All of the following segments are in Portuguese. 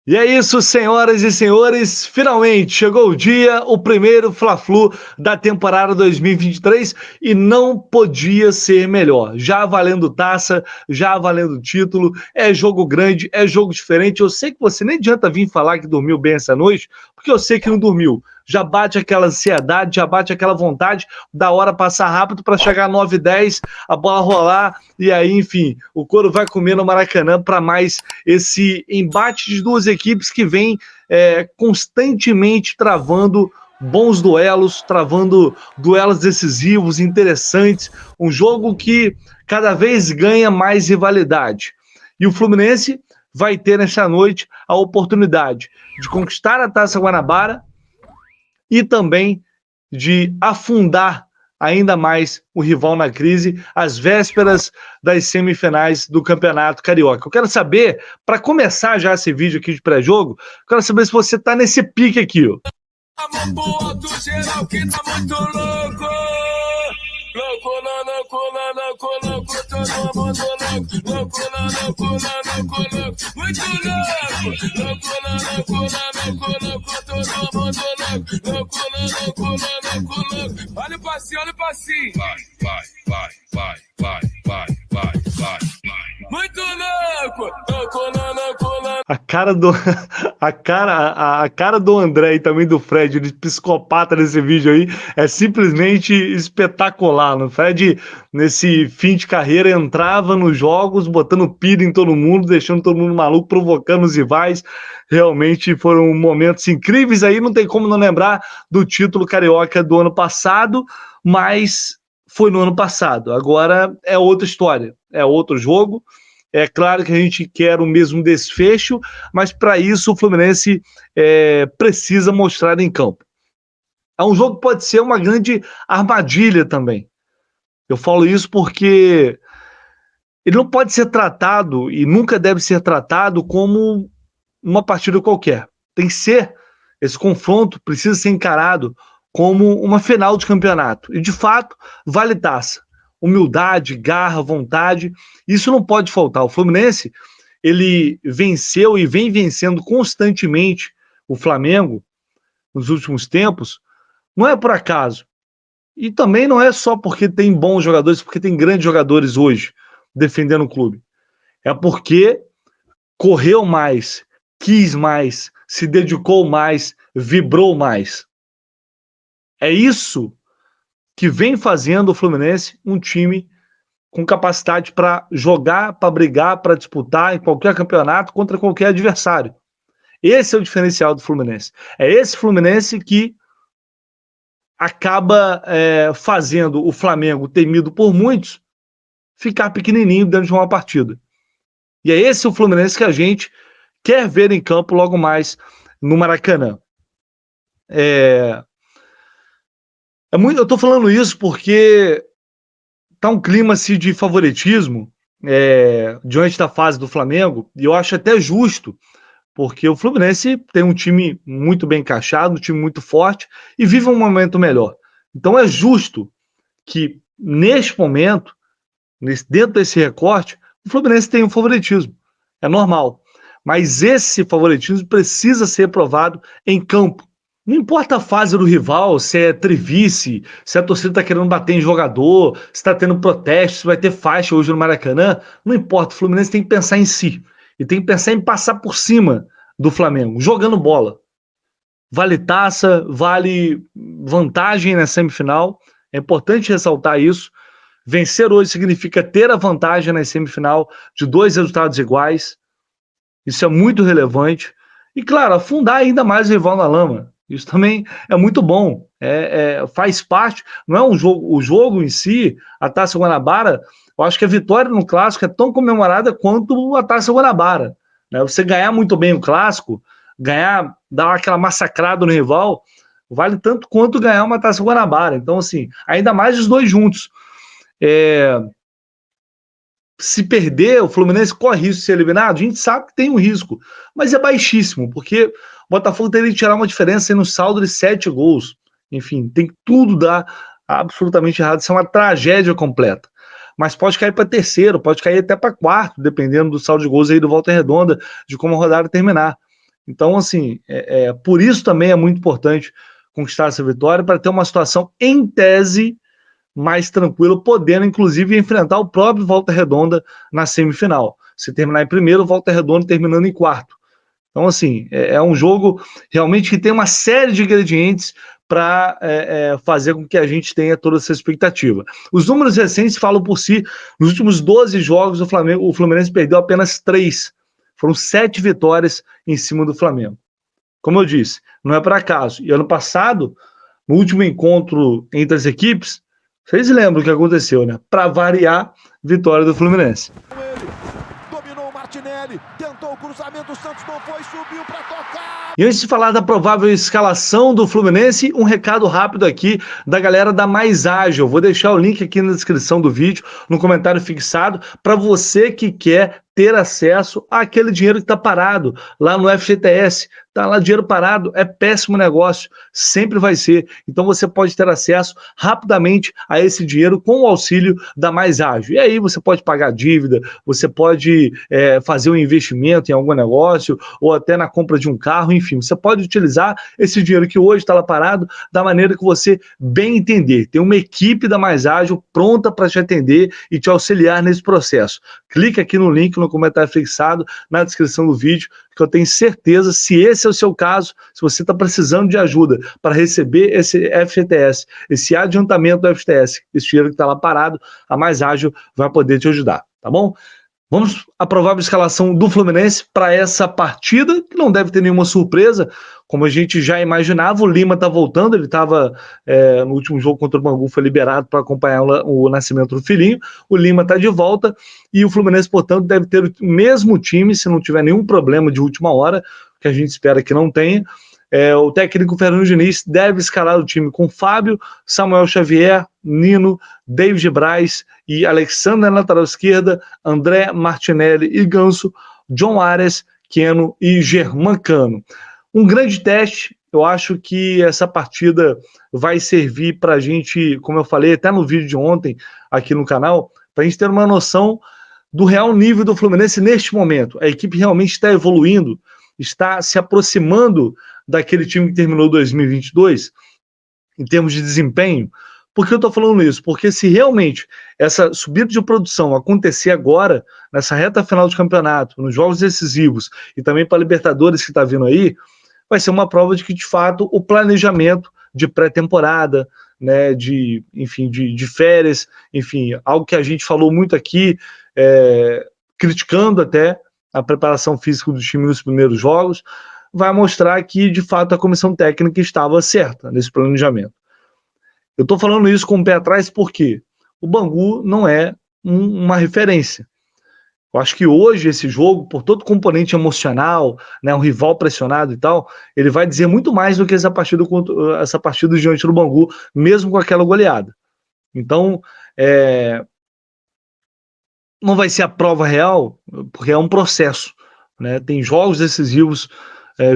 E é isso, senhoras e senhores, finalmente chegou o dia, o primeiro Fla-Flu da temporada 2023 e não podia ser melhor. Já valendo taça, já valendo título, é jogo grande, é jogo diferente. Eu sei que você nem adianta vir falar que dormiu bem essa noite, porque eu sei que não dormiu. Já bate aquela ansiedade, já bate aquela vontade da hora passar rápido para chegar 9h10, a bola rolar e aí, enfim, o couro vai comer no Maracanã para mais esse embate de duas equipes que vem constantemente travando bons duelos, travando duelos decisivos, interessantes, um jogo que cada vez ganha mais rivalidade. E o Fluminense vai ter nesta noite a oportunidade de conquistar a Taça Guanabara e também de afundar ainda mais o rival na crise, às vésperas das semifinais do Campeonato Carioca. Eu quero saber, para começar já esse vídeo aqui de pré-jogo, quero saber se você tá nesse pique aqui, ó. Olha o passinho, olha o passinho. Vai. Muito louco. A cara do André e também do Fred, de psicopata nesse vídeo aí, é simplesmente espetacular. O Fred, nesse fim de carreira, entrava nos jogos, botando pilha em todo mundo, deixando todo mundo maluco, provocando os rivais. Realmente foram momentos incríveis aí, não tem como não lembrar do título carioca do ano passado, mas foi no ano passado. Agora é outra história, é outro jogo. É claro que a gente quer o mesmo desfecho, mas para isso o Fluminense precisa mostrar em campo. É um jogo que pode ser uma grande armadilha também. Eu falo isso porque ele não pode ser tratado e nunca deve ser tratado como uma partida qualquer. Tem que ser, esse confronto precisa ser encarado como uma final de campeonato. E de fato, vale taça. Humildade, garra, vontade, isso não pode faltar. O Fluminense, ele venceu e vem vencendo constantemente o Flamengo nos últimos tempos, não é por acaso. E também não é só porque tem bons jogadores, porque tem grandes jogadores hoje defendendo o clube. É porque correu mais, quis mais, se dedicou mais, vibrou mais. É isso que vem fazendo o Fluminense um time com capacidade para jogar, para brigar, para disputar em qualquer campeonato contra qualquer adversário. Esse é o diferencial do Fluminense. É esse Fluminense que acaba fazendo o Flamengo, temido por muitos, ficar pequenininho dentro de uma partida. E é esse o Fluminense que a gente quer ver em campo logo mais no Maracanã. Eu tô falando isso porque tá um clima assim, de favoritismo diante da fase do Flamengo, e eu acho até justo, porque o Fluminense tem um time muito bem encaixado, um time muito forte, e vive um momento melhor. Então é justo que, neste momento, dentro desse recorte, o Fluminense tem um favoritismo. É normal. Mas esse favoritismo precisa ser provado em campo. Não importa a fase do rival, se é trivice, se a torcida está querendo bater em jogador, se está tendo protesto, se vai ter faixa hoje no Maracanã, não importa. O Fluminense tem que pensar em si. E tem que pensar em passar por cima do Flamengo, jogando bola. Vale taça, vale vantagem na semifinal. É importante ressaltar isso. Vencer hoje significa ter a vantagem na semifinal de 2 resultados iguais. Isso é muito relevante. E, claro, afundar ainda mais o rival na lama. Isso também é muito bom. Faz parte, não é um jogo. O jogo em si, a Taça Guanabara, eu acho que a vitória no Clássico é tão comemorada quanto a Taça Guanabara. Né? Você ganhar muito bem o Clássico, dar aquela massacrada no rival, vale tanto quanto ganhar uma Taça Guanabara. Então, assim, ainda mais os dois juntos. Se perder, o Fluminense corre risco de ser eliminado? A gente sabe que tem um risco, mas é baixíssimo, porque o Botafogo teria que tirar uma diferença no saldo de 7 gols. Enfim, tem que tudo dar absolutamente errado. Isso é uma tragédia completa. Mas pode cair para terceiro, pode cair até para quarto, dependendo do saldo de gols aí do Volta Redonda, de como a rodada terminar. Então, assim, por isso também é muito importante conquistar essa vitória, para ter uma situação, em tese, mais tranquila, podendo, inclusive, enfrentar o próprio Volta Redonda na semifinal. Se terminar em primeiro, o Volta Redonda terminando em quarto. Então, assim, é um jogo realmente que tem uma série de ingredientes para fazer com que a gente tenha toda essa expectativa. Os números recentes falam por si. Nos últimos 12 jogos, o Fluminense perdeu apenas 3. Foram 7 vitórias em cima do Flamengo. Como eu disse, não é por acaso. E ano passado, no último encontro entre as equipes, vocês lembram o que aconteceu, né? Para variar, vitória do Fluminense. Dominou o Martinelli, tentou o cruzamento, o Santos não foi, subiu para tocar. E antes de falar da provável escalação do Fluminense, um recado rápido aqui da galera da Mais Ágil. Vou deixar o link aqui na descrição do vídeo, no comentário fixado, para você que quer ter acesso àquele dinheiro que está parado lá no FGTS. Tá lá dinheiro parado, é péssimo negócio, sempre vai ser. Então você pode ter acesso rapidamente a esse dinheiro com o auxílio da Mais Ágil. E aí você pode pagar dívida, você pode fazer um investimento em algum negócio, ou até na compra de um carro, enfim. Você pode utilizar esse dinheiro que hoje está lá parado da maneira que você bem entender. Tem uma equipe da Mais Ágil pronta para te atender e te auxiliar nesse processo. Clica aqui no link, no comentário fixado, na descrição do vídeo, que eu tenho certeza, se esse é o seu caso, se você está precisando de ajuda para receber esse FGTS, esse adiantamento do FGTS, esse dinheiro que está lá parado, a Mais Ágil vai poder te ajudar, tá bom? Vamos à provável escalação do Fluminense para essa partida, que não deve ter nenhuma surpresa, como a gente já imaginava. O Lima está voltando, ele estava no último jogo contra o Bangu, foi liberado para acompanhar o nascimento do filhinho. O Lima está de volta e o Fluminense, portanto, deve ter o mesmo time, se não tiver nenhum problema de última hora, que a gente espera que não tenha. O técnico Fernando Diniz deve escalar o time com Fábio, Samuel Xavier, Nino, David Braz e Alexandre na lateral esquerda, André, Martinelli e Ganso, John Ares, Keno e Germancano. Um grande teste, eu acho que essa partida vai servir para a gente, como eu falei até no vídeo de ontem aqui no canal, para a gente ter uma noção do real nível do Fluminense neste momento. A equipe realmente está evoluindo, está se aproximando daquele time que terminou 2022 em termos de desempenho. Por que eu estou falando isso? Porque se realmente essa subida de produção acontecer agora, nessa reta final de campeonato, nos jogos decisivos e também para a Libertadores que está vindo aí, vai ser uma prova de que, de fato, o planejamento de pré-temporada, né, de férias, enfim, algo que a gente falou muito aqui, criticando até a preparação física do time nos primeiros jogos, vai mostrar que, de fato, a comissão técnica estava certa nesse planejamento. Eu estou falando isso com o pé atrás porque o Bangu não é uma referência. Eu acho que hoje esse jogo, por todo o componente emocional, né, um rival pressionado e tal, ele vai dizer muito mais do que essa partida diante do Bangu, mesmo com aquela goleada. Então, não vai ser a prova real, porque é um processo, né? Tem jogos decisivos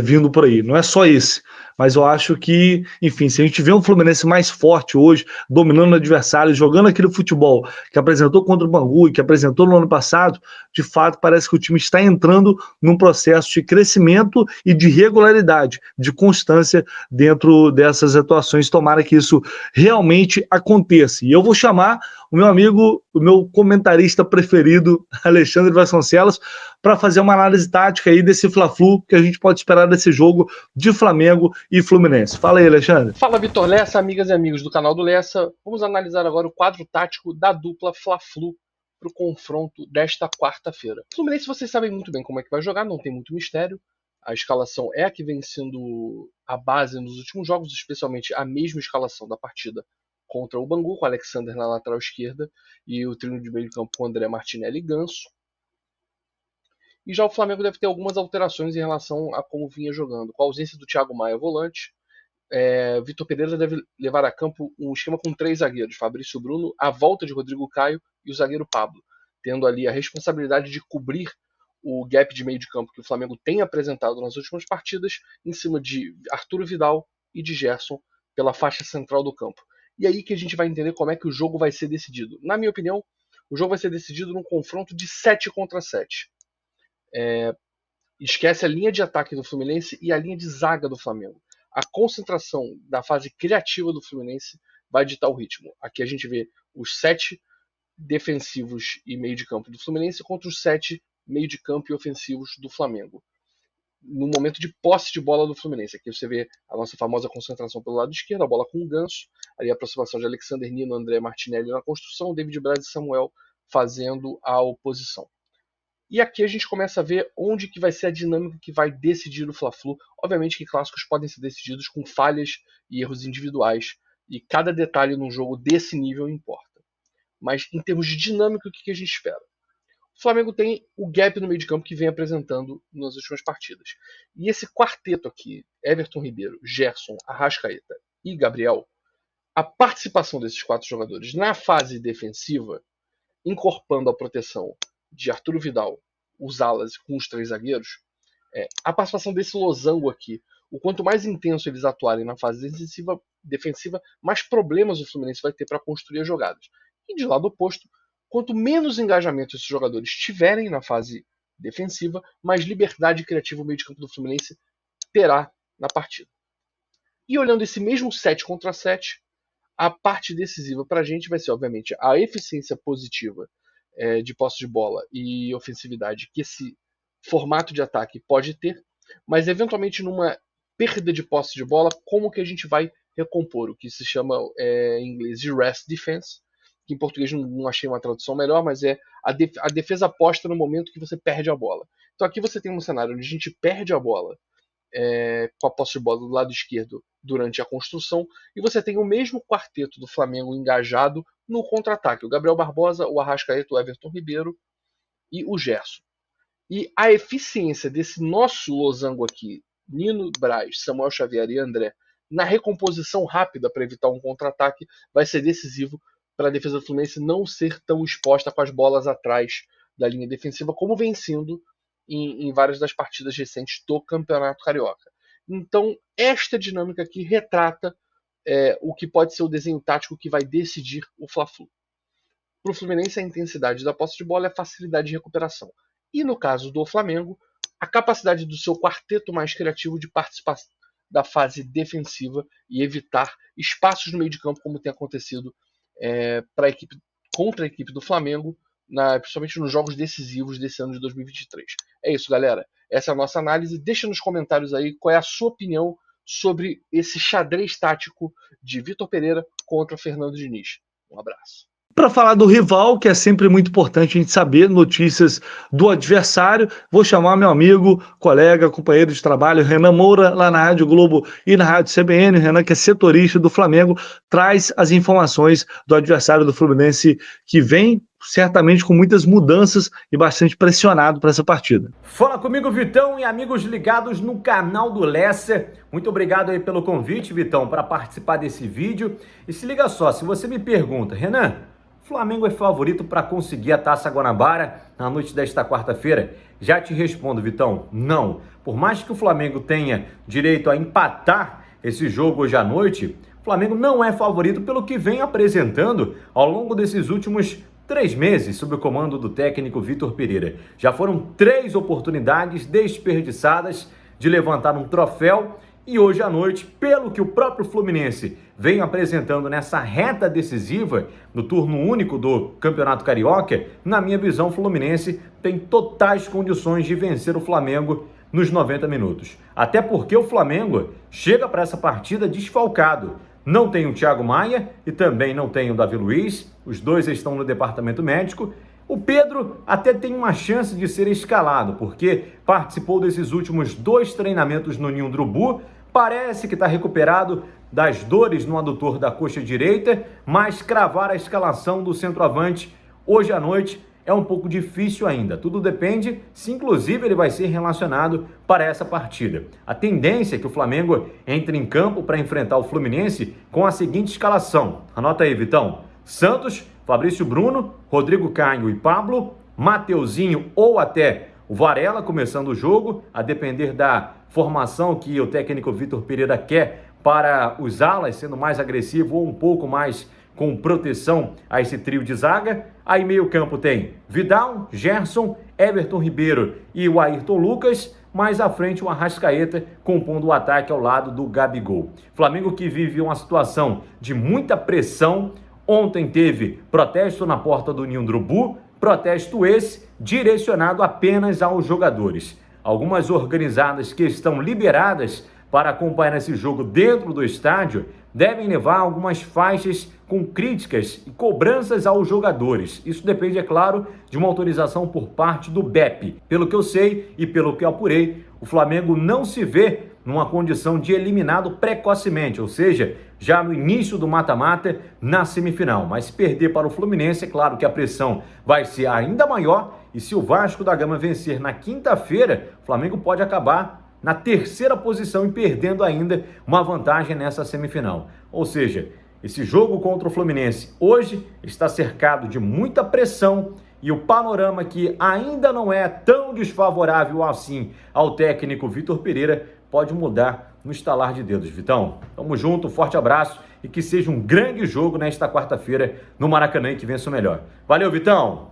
vindo por aí, não é só esse, mas eu acho que, enfim, se a gente vê um Fluminense mais forte hoje, dominando o adversário, jogando aquele futebol que apresentou contra o Bangu e que apresentou no ano passado, de fato parece que o time está entrando num processo de crescimento e de regularidade, de constância dentro dessas atuações. Tomara que isso realmente aconteça. E eu vou chamar o meu amigo, o meu comentarista preferido, Alexandre Vasconcelos, para fazer uma análise tática aí desse Fla-Flu que a gente pode esperar desse jogo de Flamengo e Fluminense. Fala aí, Alexandre. Fala, Vitor Lessa, amigas e amigos do canal do Lessa. Vamos analisar agora o quadro tático da dupla Fla-Flu para o confronto desta quarta-feira. O Fluminense, vocês sabem muito bem como é que vai jogar, não tem muito mistério. A escalação é a que vem sendo a base nos últimos jogos, especialmente a mesma escalação da partida contra o Bangu, com o Alexandre na lateral esquerda e o trio de meio de campo com André, Martinelli e Ganso. E já o Flamengo deve ter algumas alterações em relação a como vinha jogando. Com a ausência do Thiago Maia volante, Vitor Pereira deve levar a campo um esquema com 3 zagueiros, Fabrício Bruno, a volta de Rodrigo Caio e o zagueiro Pablo, tendo ali a responsabilidade de cobrir o gap de meio de campo que o Flamengo tem apresentado nas últimas partidas, em cima de Arturo Vidal e de Gerson pela faixa central do campo. E aí que a gente vai entender como é que o jogo vai ser decidido. Na minha opinião, o jogo vai ser decidido num confronto de 7 contra 7. Esquece a linha de ataque do Fluminense e a linha de zaga do Flamengo. A concentração da fase criativa do Fluminense vai ditar o ritmo. Aqui a gente vê os 7 defensivos e meio de campo do Fluminense contra os 7 meio de campo e ofensivos do Flamengo. No momento de posse de bola do Fluminense. Aqui você vê a nossa famosa concentração pelo lado esquerdo, a bola com o Ganso, ali a aproximação de Alexander Nino, André Martinelli na construção, David Braz e Samuel fazendo a oposição. E aqui a gente começa a ver onde que vai ser a dinâmica que vai decidir o Fla-Flu. Obviamente que clássicos podem ser decididos com falhas e erros individuais, e cada detalhe num jogo desse nível importa. Mas em termos de dinâmica, o que a gente espera? O Flamengo tem o gap no meio de campo que vem apresentando nas últimas partidas. E esse quarteto aqui, Everton Ribeiro, Gerson, Arrascaeta e Gabriel, a participação desses 4 jogadores na fase defensiva, incorporando a proteção de Arturo Vidal, os alas com os 3 zagueiros, a participação desse losango aqui, o quanto mais intenso eles atuarem na fase defensiva, mais problemas o Fluminense vai ter para construir as jogadas. E de lado oposto, quanto menos engajamento esses jogadores tiverem na fase defensiva, mais liberdade criativa o meio de campo do Fluminense terá na partida. E olhando esse mesmo 7 contra 7, a parte decisiva para a gente vai ser, obviamente, a eficiência positiva de posse de bola e ofensividade que esse formato de ataque pode ter, mas eventualmente numa perda de posse de bola, como que a gente vai recompor, o que se chama em inglês de rest defense, que em português não achei uma tradução melhor, mas é a defesa posta no momento que você perde a bola. Então aqui você tem um cenário onde a gente perde a bola com a posse de bola do lado esquerdo durante a construção, e você tem o mesmo quarteto do Flamengo engajado no contra-ataque, o Gabriel Barbosa, o Arrascaeta, o Everton Ribeiro e o Gerson. E a eficiência desse nosso losango aqui, Nino, Braz, Samuel Xavier e André, na recomposição rápida para evitar um contra-ataque, vai ser decisivo para a defesa do Fluminense não ser tão exposta com as bolas atrás da linha defensiva, como vem sendo em várias das partidas recentes do Campeonato Carioca. Então, esta dinâmica aqui retrata o que pode ser o desenho tático que vai decidir o Fla-Flu. Para o Fluminense, a intensidade da posse de bola é a facilidade de recuperação. E no caso do Flamengo, a capacidade do seu quarteto mais criativo de participar da fase defensiva e evitar espaços no meio de campo, como tem acontecido contra a equipe do Flamengo, principalmente nos jogos decisivos desse ano de 2023. É isso, galera. Essa é a nossa análise. Deixa nos comentários aí qual é a sua opinião sobre esse xadrez tático de Vitor Pereira contra Fernando Diniz. Um abraço. Para falar do rival, que é sempre muito importante a gente saber notícias do adversário, vou chamar meu amigo, colega, companheiro de trabalho, Renan Moura, lá na Rádio Globo e na Rádio CBN. Renan, que é setorista do Flamengo, traz as informações do adversário do Fluminense, que vem certamente com muitas mudanças e bastante pressionado para essa partida. Fala comigo, Vitão, e amigos ligados no canal do Lessa. Muito obrigado aí pelo convite, Vitão, para participar desse vídeo. E se liga só, se você me pergunta, Renan, Flamengo é favorito para conseguir a Taça Guanabara na noite desta quarta-feira? Já te respondo, Vitão, não. Por mais que o Flamengo tenha direito a empatar esse jogo hoje à noite, o Flamengo não é favorito pelo que vem apresentando ao longo desses últimos 3 meses sob o comando do técnico Vitor Pereira. Já foram 3 oportunidades desperdiçadas de levantar um troféu e hoje à noite, pelo que o próprio Fluminense vem apresentando nessa reta decisiva no turno único do Campeonato Carioca, na minha visão, o Fluminense tem totais condições de vencer o Flamengo nos 90 minutos. Até porque o Flamengo chega para essa partida desfalcado. Não tem o Thiago Maia e também não tem o Davi Luiz, os dois estão no departamento médico. O Pedro até tem uma chance de ser escalado, porque participou desses últimos 2 treinamentos no Ninho do Urubu, parece que está recuperado das dores no adutor da coxa direita, mas cravar a escalação do centroavante hoje à noite é um pouco difícil ainda. Tudo depende se inclusive ele vai ser relacionado para essa partida. A tendência é que o Flamengo entre em campo para enfrentar o Fluminense com a seguinte escalação. Anota aí, Vitão. Santos, Fabrício Bruno, Rodrigo Caio e Pablo, Mateuzinho ou até o Varela começando o jogo, a depender da formação que o técnico Vitor Pereira quer para os alas, sendo mais agressivo ou um pouco mais com proteção a esse trio de zaga. Aí meio campo tem Vidal, Gerson, Everton Ribeiro e o Ayrton Lucas. mais à frente o Arrascaeta compondo o ataque ao lado do Gabigol. Flamengo que vive uma situação de muita pressão. Ontem teve protesto na porta do Ninho do Urubu, protesto esse direcionado apenas aos jogadores. Algumas organizadas que estão liberadas para acompanhar esse jogo dentro do estádio devem levar algumas faixas com críticas e cobranças aos jogadores. Isso depende, é claro, de uma autorização por parte do BEP. Pelo que eu sei e pelo que eu apurei, o Flamengo não se vê numa condição de eliminado precocemente, ou seja, já no início do mata-mata, na semifinal. Mas se perder para o Fluminense, é claro que a pressão vai ser ainda maior, e se o Vasco da Gama vencer na quinta-feira, o Flamengo pode acabar na terceira posição e perdendo ainda uma vantagem nessa semifinal. Ou seja, esse jogo contra o Fluminense hoje está cercado de muita pressão e o panorama que ainda não é tão desfavorável assim ao técnico Vitor Pereira pode mudar no estalar de dedos. Vitão, tamo junto, forte abraço e que seja um grande jogo nesta quarta-feira no Maracanã e que vença o melhor. Valeu, Vitão!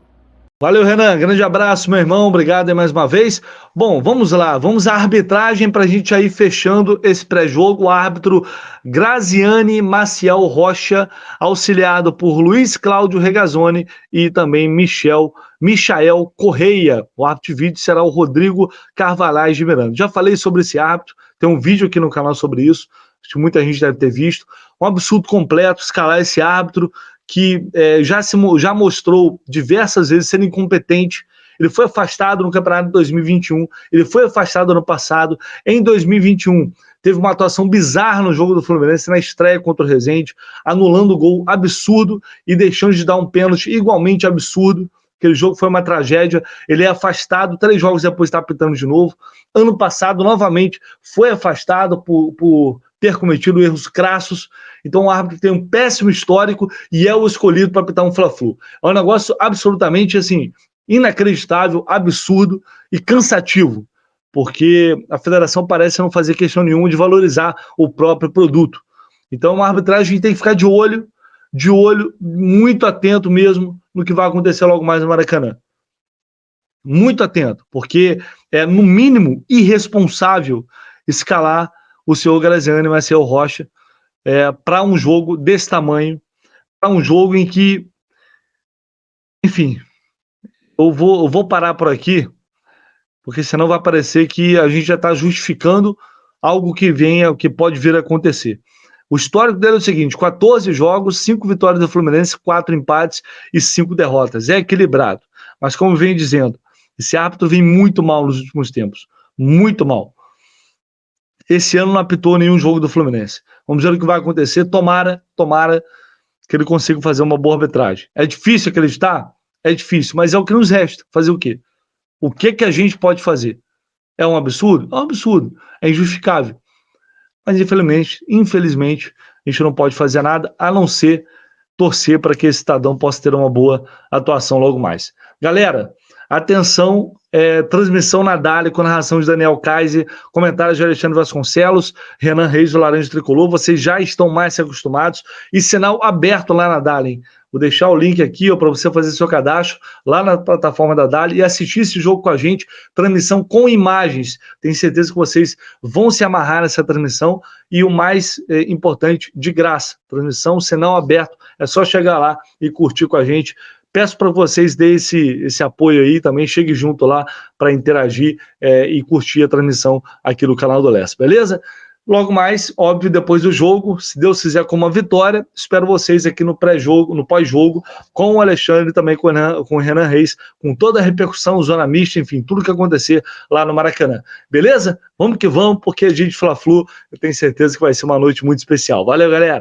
Valeu, Renan. Grande abraço, meu irmão. Obrigado aí mais uma vez. Bom, vamos lá. Vamos à arbitragem para a gente aí fechando esse pré-jogo. O árbitro Graziane Maciel Rocha, auxiliado por Luiz Cláudio Regazzoni e também Michael Correia. O árbitro de vídeo será o Rodrigo Carvalhais de Miranda. Já falei sobre esse árbitro. Tem um vídeo aqui no canal sobre isso. Acho que muita gente deve ter visto. Um absurdo completo escalar esse árbitro que já mostrou diversas vezes ser incompetente. Ele foi afastado no Campeonato de 2021, ele foi afastado ano passado. Em 2021, teve uma atuação bizarra no jogo do Fluminense, na estreia contra o Resende, anulando o gol absurdo e deixando de dar um pênalti igualmente absurdo. Aquele jogo foi uma tragédia. Ele é afastado, 3 jogos depois está apitando de novo. Ano passado, novamente, foi afastado por ter cometido erros crassos. Então o árbitro tem um péssimo histórico e é o escolhido para apitar um Fla-Flu. É um negócio absolutamente assim, inacreditável, absurdo e cansativo, porque a federação parece não fazer questão nenhuma de valorizar o próprio produto. Então uma arbitragem tem que ficar de olho, muito atento mesmo no que vai acontecer logo mais no Maracanã. Muito atento, porque é no mínimo irresponsável escalar o senhor Graziane Maciel Rocha para um jogo desse tamanho, para um jogo em que, enfim, eu vou parar por aqui, porque senão vai parecer que a gente já está justificando algo que pode vir a acontecer. O histórico dele é o seguinte: 14 jogos, 5 vitórias do Fluminense, 4 empates e 5 derrotas. É equilibrado, mas como vem dizendo, esse árbitro vem muito mal nos últimos tempos, muito mal. Esse ano não apitou nenhum jogo do Fluminense. Vamos ver o que vai acontecer. Tomara que ele consiga fazer uma boa arbitragem. É difícil acreditar? É difícil, mas é o que nos resta. Fazer o quê? O que a gente pode fazer? É um absurdo? É um absurdo. É injustificável. Mas infelizmente, a gente não pode fazer nada a não ser torcer para que esse cidadão possa ter uma boa atuação logo mais. Galera, atenção, transmissão na Dali com narração de Daniel Kaiser, comentários de Alexandre Vasconcelos, Renan Reis do Laranja Tricolor. Vocês já estão mais acostumados, e sinal aberto lá na Dali, hein? Vou deixar o link aqui para você fazer seu cadastro lá na plataforma da Dali e assistir esse jogo com a gente, transmissão com imagens. Tenho certeza que vocês vão se amarrar nessa transmissão, e o mais importante, de graça. Transmissão, sinal aberto, é só chegar lá e curtir com a gente. Peço para vocês dê esse apoio aí também, chegue junto lá para interagir e curtir a transmissão aqui do canal do Lessa, beleza? Logo mais, óbvio, depois do jogo, se Deus quiser, com uma vitória, espero vocês aqui no pré-jogo, no pós-jogo, com o Alexandre, também com o Renan Reis, com toda a repercussão, zona mista, enfim, tudo que acontecer lá no Maracanã. Beleza? Vamos que vamos, porque a gente Fla-Flu, eu tenho certeza que vai ser uma noite muito especial. Valeu, galera!